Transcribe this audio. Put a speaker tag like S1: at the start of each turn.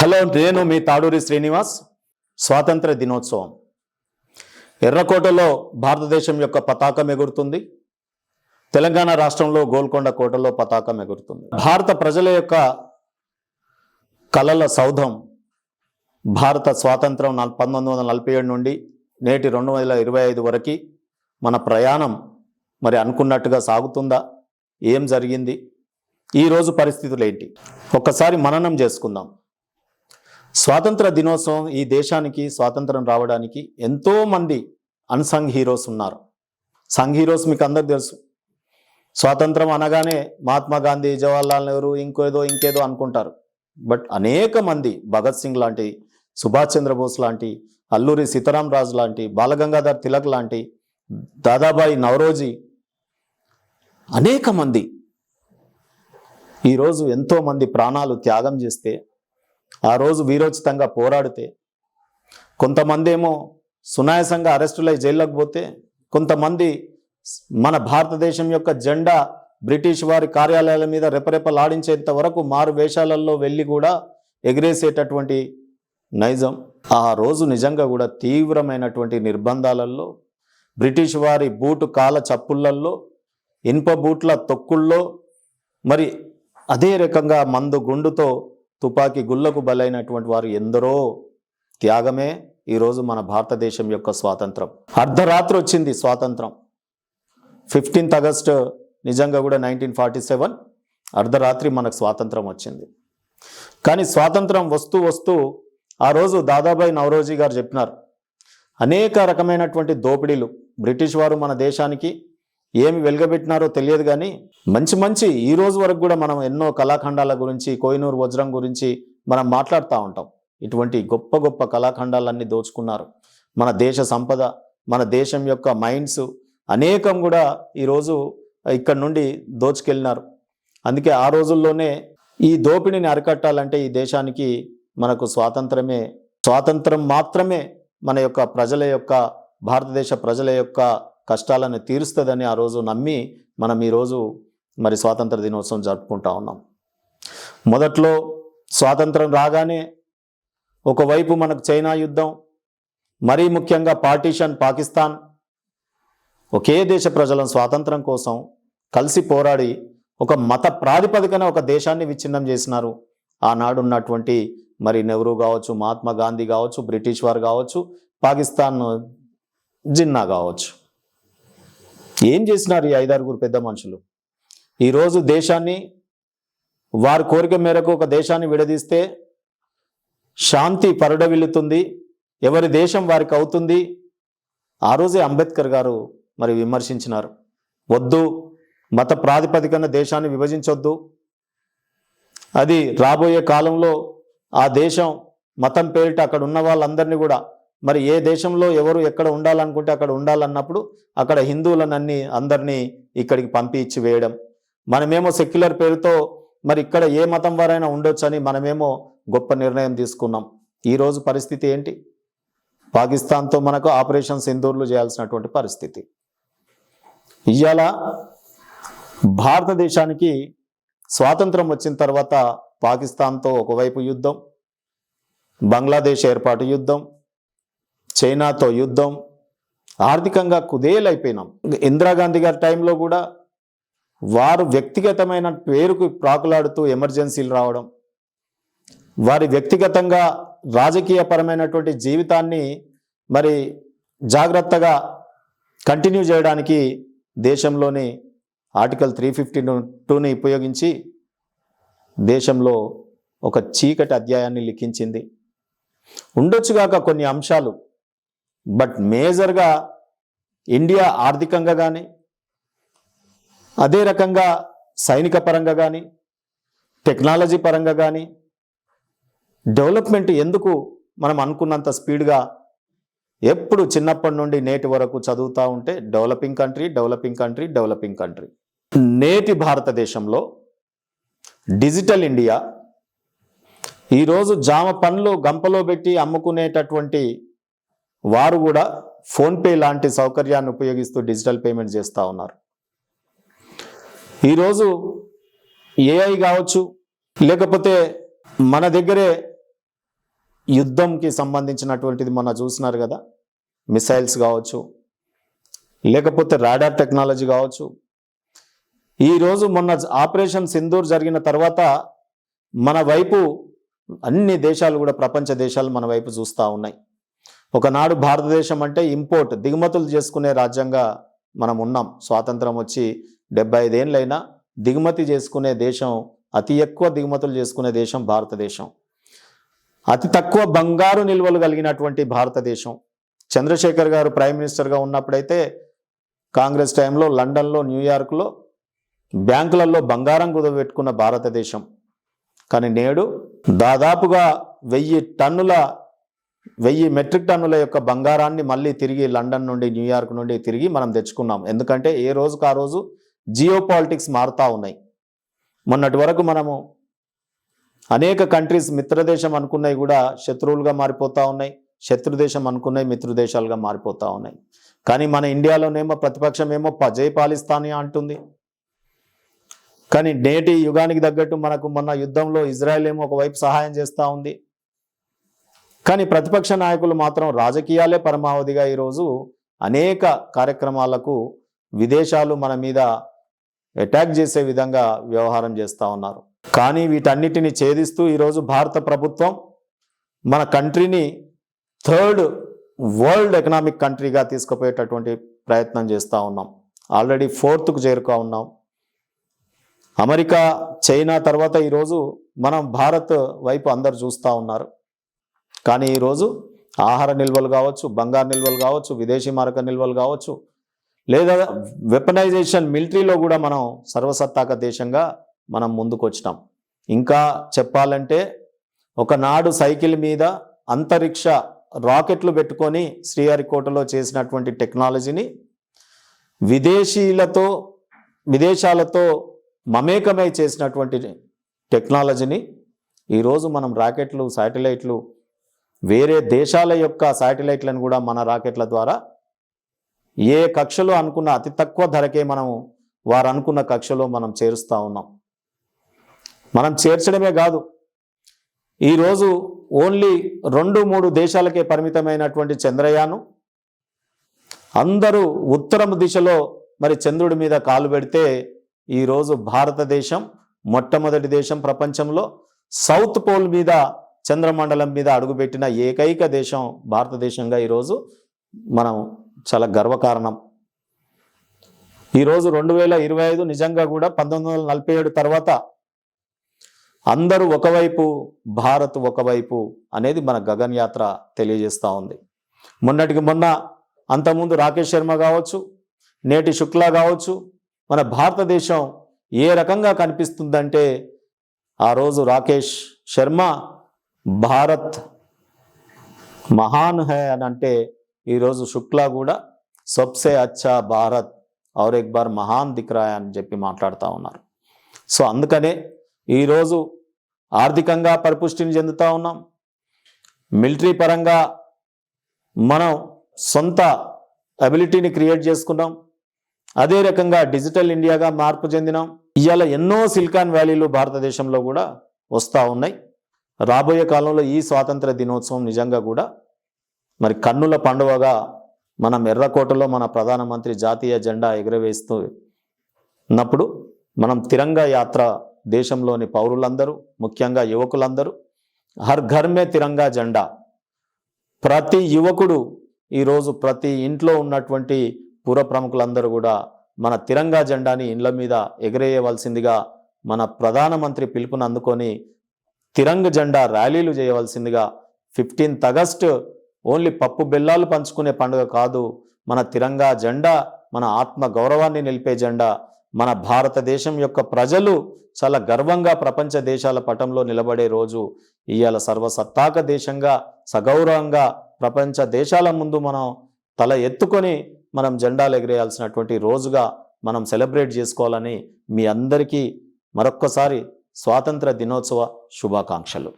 S1: Hello, నేను మీ తాడూరి శ్రీనివాస్. స్వాతంత్ర దినోత్సవం ఎర్రకోటలో భారతదేశం యొక్క పతాకం ఎగురుతుంది. తెలంగాణ రాష్ట్రంలో గోల్కొండ కోటలో పతాకం ఎగురుతుంది. భారత ప్రజల యొక్క కలల సౌధం భారత స్వాతంత్రం 1947 నుండి నేటి 2025 వరకు మన ప్రయాణం మరి అనుకున్నట్టుగా సాగుతుందా? ఏం జరిగింది? ఈరోజు పరిస్థితులు ఏంటి? ఒక్కసారి మననం చేసుకుందాం. స్వాతంత్ర దినోత్సవం ఈ దేశానికి స్వాతంత్రం రావడానికి ఎంతోమంది అన్సంగ్ హీరోస్ ఉన్నారు. సంగ్ హీరోస్ మీకు అందరు తెలుసు. స్వాతంత్రం అనగానే మహాత్మా గాంధీ, జవహర్లాల్ నెహ్రూ, ఇంకేదో అనుకుంటారు. బట్ అనేక మంది, భగత్ సింగ్ లాంటి, సుభాష్ చంద్రబోస్ లాంటి, అల్లూరి సీతారామరాజు లాంటి, బాలగంగాధర్ తిలక్ లాంటి, దాదాబాయి నవరోజీ, అనేక మంది ఈరోజు ఎంతోమంది ప్రాణాలు త్యాగం చేస్తే, ఆ రోజు వీరోచితంగా పోరాడితే, కొంతమంది ఏమో సునాయాసంగా అరెస్టులై జైల్లోకి పోతే, కొంతమంది మన భారతదేశం యొక్క జెండా బ్రిటిష్ వారి కార్యాలయాల మీద రెపరెపలాడించేంత వరకు మారు వేషాలలో వెళ్ళి కూడా ఎగిరేసేటటువంటి నైజం. ఆ రోజు నిజంగా కూడా తీవ్రమైనటువంటి నిర్బంధాలలో, బ్రిటిష్ వారి బూటు కాల చప్పుళ్ళల్లో, ఇనుప బూట్ల తొక్కుల్లో, మరి అదే రకంగా మందు గుండుతో తుపాకీ గుళ్లకు బలైనటువంటి వారు ఎందరో త్యాగమే ఈరోజు మన భారతదేశం యొక్క స్వాతంత్రం. అర్ధరాత్రి వచ్చింది స్వాతంత్రం. 15th ఆగస్టు నిజంగా కూడా 1947 అర్ధరాత్రి మనకు స్వాతంత్రం వచ్చింది. కానీ స్వాతంత్రం వస్తూ వస్తూ ఆ రోజు దాదాబాయి నవరోజీ గారు చెప్పినారు, అనేక రకమైనటువంటి దోపిడీలు బ్రిటిష్ వారు మన దేశానికి ఏమి వెలుగబెట్టినారో తెలియదు. కానీ మంచి ఈ రోజు వరకు కూడా మనం ఎన్నో కళాఖండాల గురించి, కోహినూర్ వజ్రం గురించి మనం మాట్లాడుతూ ఉంటాం. ఇటువంటి గొప్ప గొప్ప కళాఖండాలన్నీ దోచుకున్నారు. మన దేశ సంపద, మన దేశం యొక్క మైండ్స్ అనేకం కూడా ఈరోజు ఇక్కడ నుండి దోచుకెళ్ళినారు. అందుకే ఆ రోజుల్లోనే ఈ దోపిడీని అరికట్టాలంటే ఈ దేశానికి మనకు స్వాతంత్రం మాత్రమే మన యొక్క ప్రజల యొక్క, భారతదేశ ప్రజల యొక్క కష్టాలను తీరుస్తుందని ఆ రోజు నమ్మి మనం ఈరోజు మరి స్వాతంత్ర దినోత్సవం జరుపుకుంటా ఉన్నాం. మొదట్లో స్వాతంత్రం రాగానే ఒకవైపు మనకు చైనా యుద్ధం, మరీ ముఖ్యంగా పార్టీషన్ పాకిస్తాన్, ఒకే దేశ ప్రజలను స్వాతంత్రం కోసం కలిసి పోరాడి ఒక మత ప్రాతిపదికన ఒక దేశాన్ని విచ్ఛిన్నం చేసినారు. ఆనాడున్నటువంటి మరి నెహ్రూ కావచ్చు, మహాత్మా గాంధీ కావచ్చు, బ్రిటిష్ వారు కావచ్చు, పాకిస్తాన్ జిన్నా కావచ్చు. ఏం చేసినారు ఈ 5-6 పెద్ద మనుషులు? ఈరోజు దేశాన్ని వారి కోరిక మేరకు ఒక దేశాన్ని విడదీస్తే శాంతి పరుడవిల్లుతుంది, ఎవరి దేశం వారికి అవుతుంది. ఆ రోజే అంబేద్కర్ గారు మరి విమర్శించినారు, వద్దు, మత ప్రాతిపదికన దేశాన్ని విభజించొద్దు, అది రాబోయే కాలంలో ఆ దేశం మతం పేరిట అక్కడ ఉన్న వాళ్ళందరినీ కూడా, మరి ఏ దేశంలో ఎవరు ఎక్కడ ఉండాలనుకుంటే అక్కడ ఉండాలన్నప్పుడు అక్కడ హిందువులనన్నీ అందరినీ ఇక్కడికి పంపి ఇచ్చి వేయడం. మనమేమో సెక్యులర్ పేరుతో మరి ఇక్కడ ఏ మతం వారైనా ఉండొచ్చు అని మనమేమో గొప్ప నిర్ణయం తీసుకున్నాం. ఈరోజు పరిస్థితి ఏంటి? పాకిస్తాన్తో మనకు ఆపరేషన్ సింధూర్లు చేయాల్సినటువంటి పరిస్థితి. ఇవాళ భారతదేశానికి స్వాతంత్రం వచ్చిన తర్వాత పాకిస్తాన్తో ఒకవైపు యుద్ధం, బంగ్లాదేశ్ ఏర్పాటు యుద్ధం, చైనాతో యుద్ధం, ఆర్థికంగా కుదేలైపోయినాం. ఇందిరాగాంధీ గారి టైంలో కూడా వారు వ్యక్తిగతమైన పేరుకు ప్రాకులాడుతూ ఎమర్జెన్సీలు రావడం, వారి వ్యక్తిగతంగా రాజకీయపరమైనటువంటి జీవితాన్ని మరి జాగ్రత్తగా కంటిన్యూ చేయడానికి దేశంలోని ఆర్టికల్ 352ని ఉపయోగించి దేశంలో ఒక చీకటి అధ్యాయాన్ని లిఖించింది. ఉండొచ్చుగాక కొన్ని అంశాలు, బట్ మేజర్గా ఇండియా ఆర్థికంగా కానీ, అదే రకంగా సైనిక పరంగా కానీ, టెక్నాలజీ పరంగా కానీ డెవలప్మెంట్ ఎందుకు మనం అనుకున్నంత స్పీడ్గా ఎప్పుడు చిన్నప్పటి నుండి నేటి వరకు చదువుతూ ఉంటే డెవలపింగ్ కంట్రీ. నేటి భారతదేశంలో డిజిటల్ ఇండియా ఈరోజు జామ పండ్లు గంపలో పెట్టి అమ్ముకునేటటువంటి వారు కూడా ఫోన్పే లాంటి సౌకర్యాన్ని ఉపయోగిస్తూ డిజిటల్ పేమెంట్ చేస్తూ ఉన్నారు. ఈరోజు ఏఐ కావచ్చు, లేకపోతే మన దగ్గరే యుద్ధంకి సంబంధించినటువంటిది మొన్న చూసినారు కదా, మిసైల్స్ కావచ్చు, లేకపోతే రాడార్ టెక్నాలజీ కావచ్చు. ఈరోజు మొన్న ఆపరేషన్ సింధూర్ జరిగిన తర్వాత మన వైపు అన్ని దేశాలు కూడా, ప్రపంచ దేశాలు మన వైపు చూస్తూ ఉన్నాయి. ఒకనాడు భారతదేశం అంటే ఇంపోర్ట్, దిగుమతులు చేసుకునే రాజ్యంగా మనం ఉన్నాం. స్వాతంత్రం వచ్చి 75 ఏళ్ళైనా దిగుమతి చేసుకునే దేశం, అతి ఎక్కువ దిగుమతులు చేసుకునే దేశం భారతదేశం. అతి తక్కువ బంగారు నిల్వలు కలిగినటువంటి భారతదేశం. చంద్రశేఖర్ గారు ప్రైమ్ మినిస్టర్గా ఉన్నప్పుడైతే కాంగ్రెస్ టైంలో లండన్లో, న్యూయార్క్లో బ్యాంకులలో బంగారం కుదబెట్టుకున్న భారతదేశం. కానీ నేడు దాదాపుగా 1000 మెట్రిక్ టన్నుల యొక్క బంగారాన్ని మళ్ళీ తిరిగి లండన్ నుండి, న్యూయార్క్ నుండి తిరిగి మనం తెచ్చుకున్నాం. ఎందుకంటే ఏ రోజుకు ఆ రోజు జియో పాలిటిక్స్ మారుతూ ఉన్నాయి. మొన్నటి వరకు మనము అనేక కంట్రీస్ మిత్రదేశం అనుకున్నవి కూడా శత్రువులుగా మారిపోతూ ఉన్నాయి, శత్రుదేశం అనుకున్నవి మిత్రదేశాలుగా మారిపోతూ ఉన్నాయి. కానీ మన ఇండియాలోనేమో ప్రతిపక్షం ఏమో జై పాలిస్తానీ అంటుంది. కానీ నేటి యుగానికి తగ్గట్టు మనకు మొన్న యుద్ధంలో ఇజ్రాయెల్ ఏమో ఒకవైపు సహాయం చేస్తూ ఉంది. కానీ ప్రతిపక్ష నాయకులు మాత్రం రాజకీయాలే పరమావధిగా ఈరోజు అనేక కార్యక్రమాలకు విదేశాలు మన మీద అటాక్ చేసే విధంగా వ్యవహారం చేస్తూ ఉన్నారు. కానీ వీటన్నిటిని ఛేదిస్తూ ఈరోజు భారత ప్రభుత్వం మన కంట్రీని 3rd వరల్డ్ ఎకనామిక్ కంట్రీగా తీసుకుపోయేటటువంటి ప్రయత్నం చేస్తూ ఉన్నాం. ఆల్రెడీ 4th చేరుకో ఉన్నాం. అమెరికా, చైనా తర్వాత ఈరోజు మనం భారత్ వైపు అందరు చూస్తూ ఉన్నారు. కానీ ఈరోజు ఆహార నిల్వలు కావచ్చు, బంగారు నిల్వలు కావచ్చు, విదేశీ మారక నిల్వలు కావచ్చు, లేదా వెపనైజేషన్ మిలిటరీలో కూడా మనం సర్వసత్తాక దేశంగా మనం ముందుకు వచ్చినాం. ఇంకా చెప్పాలంటే ఒకనాడు సైకిల్ మీద అంతరిక్ష రాకెట్లు పెట్టుకొని శ్రీహరికోటలో చేసినటువంటి టెక్నాలజీని విదేశాలతో మమేకమై చేసినటువంటి టెక్నాలజీని ఈరోజు మనం రాకెట్లు, శాటిలైట్లు, వేరే దేశాల యొక్క శాటిలైట్లను కూడా మన రాకెట్ల ద్వారా ఏ కక్షలో అనుకున్న అతి తక్కువ ధరకే వారు అనుకున్న కక్షలో మనం చేరుస్తూ ఉన్నాం. మనం చేర్చడమే కాదు, ఈరోజు ఓన్లీ 2-3 దేశాలకే పరిమితమైనటువంటి చంద్రయాను అందరూ ఉత్తరం దిశలో మరి చంద్రుడి మీద కాలు పెడితే ఈరోజు భారతదేశం మొట్టమొదటి దేశం ప్రపంచంలో సౌత్ పోల్ మీద, చంద్రమండలం మీద అడుగుపెట్టిన ఏకైక దేశం భారతదేశంగా ఈరోజు మనం చాలా గర్వకారణం. ఈరోజు 2025 నిజంగా కూడా 1947 తర్వాత అందరూ ఒకవైపు, భారత్ ఒకవైపు అనేది మన గగన్యాత్ర తెలియజేస్తూ ఉంది. మొన్నటికి మొన్న అంతకుముందు రాకేష్ శర్మ కావచ్చు, నేటి శుక్లా కావచ్చు, మన భారతదేశం ఏ రకంగా కనిపిస్తుందంటే ఆ రోజు రాకేష్ శర్మ భారత్ మహాన్ హై అని అంటే, ఈరోజు శుక్లా కూడా సబ్సే అచ్చా భారత్ ఔర్ ఎక్ బార్ మహాన్ దిఖ్ రహా అని చెప్పి మాట్లాడుతూ ఉన్నారు. సో అందుకనే ఈరోజు ఆర్థికంగా పరిపుష్టిని చెందుతూ ఉన్నాం. మిలిటరీ పరంగా మనం సొంత అబిలిటీని క్రియేట్ చేసుకున్నాం. అదే రకంగా డిజిటల్ ఇండియాగా మార్పు చెందినాం. ఇవాళ ఎన్నో సిలికాన్ వ్యాలీలు భారతదేశంలో కూడా వస్తూ ఉన్నాయి. రాబోయే కాలంలో ఈ స్వాతంత్ర దినోత్సవం నిజంగా కూడా మరి కన్నుల పండుగగా మనం ఎర్రకోటలో మన ప్రధానమంత్రి జాతీయ జెండా ఎగురవేస్తూ ఉన్నప్పుడు మనం తిరంగా యాత్ర, దేశంలోని పౌరులందరూ, ముఖ్యంగా యువకులందరూ హర్ ఘర్ మే తిరంగా జెండా, ప్రతి యువకుడు ఈరోజు ప్రతి ఇంట్లో ఉన్నటువంటి పుర ప్రముఖులందరూ కూడా మన తిరంగా జెండాని ఇండ్ల మీద ఎగరేయవలసిందిగా మన ప్రధానమంత్రి పిలుపుని అందుకొని తిరంగ జెండా ర్యాలీలు చేయవలసిందిగా 15th ఆగస్టు ఓన్లీ పప్పు బెల్లాలు పంచుకునే పండుగ కాదు, మన తిరంగా జెండా మన ఆత్మ గౌరవాన్ని నిలిపే జెండా. మన భారతదేశం యొక్క ప్రజలు చాలా గర్వంగా ప్రపంచ దేశాల పటంలో నిలబడే రోజు ఇవాళ. సర్వసత్తాక దేశంగా సగౌరవంగా ప్రపంచ దేశాల ముందు మనం తల ఎత్తుకొని మనం జెండాలు ఎగిరేయాల్సినటువంటి రోజుగా మనం సెలబ్రేట్ చేసుకోవాలని మీ అందరికీ మరొక్కసారి స్వాతంత్ర దినోత్సవ శుభాకాంక్షలు.